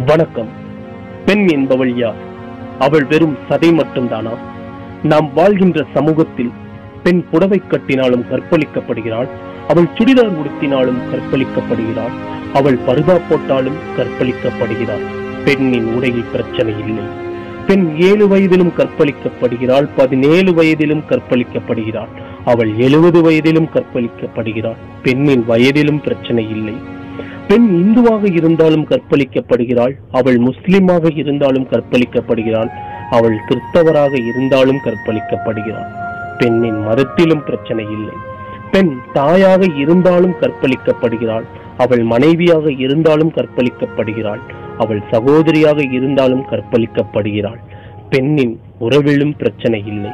வணக்கம். பெண் என்பவள் யார்? அவள் வெறும் சதை மட்டும்தானா? நாம் வாழ்கின்ற சமூகத்தில் பெண் புடவை கட்டினாலும் கற்பழிக்கப்படுகிறாள், அவள் சுடிதார் உடுத்தினாலும் கற்பழிக்கப்படுகிறாள், அவள் பர்தா போட்டாலும் கற்பழிக்கப்படுகிறாள். பெண்ணின் உடையில் பிரச்சனை இல்லை. பெண் 7 வயதிலும் கற்பழிக்கப்படுகிறாள், 17 வயதிலும் கற்பழிக்கப்படுகிறாள், அவள் 70 வயதிலும் கற்பழிக்கப்படுகிறாள். பெண்ணின் வயதிலும் பிரச்சனை இல்லை. பெண் இந்துவாக இருந்தாலும் கற்பழிக்கப்படுகிறாள், அவள் முஸ்லிமாக இருந்தாலும் கற்பழிக்கப்படுகிறாள், அவள் கிறிஸ்தவராக இருந்தாலும் கற்பழிக்கப்படுகிறாள். பெண்ணின் மதத்திலும் பிரச்சனை இல்லை. பெண் தாயாக இருந்தாலும் கற்பழிக்கப்படுகிறாள், அவள் மனைவியாக இருந்தாலும் கற்பழிக்கப்படுகிறாள், அவள் சகோதரியாக இருந்தாலும் கற்பழிக்கப்படுகிறாள். பெண்ணின் உறவிலும் பிரச்சனை இல்லை.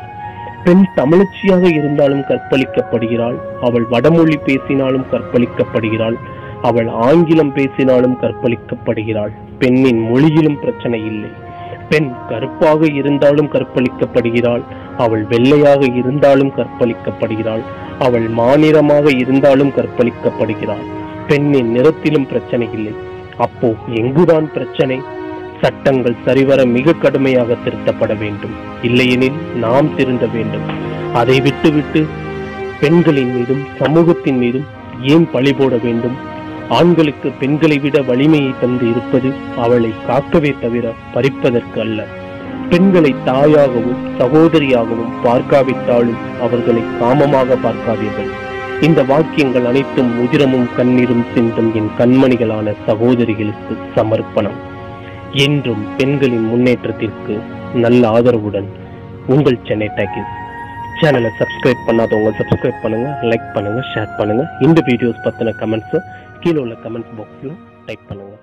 பெண் தமிழச்சியாக இருந்தாலும் கற்பழிக்கப்படுகிறாள், அவள் வடமொழி பேசினாலும் கற்பழிக்கப்படுகிறாள், அவள் ஆங்கிலம் பேசினாலும் கற்பழிக்கப்படுகிறாள். பெண்ணின் மொழியிலும் பிரச்சனை இல்லை. பெண் கருப்பாக இருந்தாலும் கற்பழிக்கப்படுகிறாள், அவள் வெள்ளையாக இருந்தாலும் கற்பழிக்கப்படுகிறாள், அவள் மாநிறமாக இருந்தாலும் கற்பழிக்கப்படுகிறாள். பெண்ணின் நிறத்திலும் பிரச்சனை இல்லை. அப்போ எங்குதான் பிரச்சனை? சட்டங்கள் சரிவர மிக கடுமையாக திருத்தப்பட வேண்டும். இல்லையெனில் நாம் திருந்த வேண்டும். அதை விட்டுவிட்டு பெண்களின் மீதும் சமூகத்தின் மீதும் ஏன் பழி போட வேண்டும்? ஆண்களுக்கு பெண்களை விட வலிமையை தந்து இருப்பது அவளை காக்கவே தவிர பறிப்பதற்கு அல்ல. பெண்களை தாயாகவும் சகோதரியாகவும் பார்க்காவிட்டாலும் அவர்களை காமமாக பார்க்காதீர்கள். இந்த வாக்கியங்கள் அனைத்தும் உதிரமும் கண்ணீரும் சிந்தும் என் கண்மணிகளான சகோதரிகளுக்கு சமர்ப்பணம். என்றும் பெண்களின் முன்னேற்றத்திற்கு நல்ல ஆதரவுடன் உங்கள் சென்னை டாக்கீஸ். சேனலை சப்ஸ்கிரைப் பண்ணாதவங்க சப்ஸ்கிரைப் பண்ணுங்க, லைக் பண்ணுங்க, ஷேர் பண்ணுங்க. இந்த வீடியோஸ் பத்தின கமெண்ட்ஸ் கீழே உள்ள கமெண்ட்ஸ் பாக்ஸ்ல டைப் பண்ணுங்க.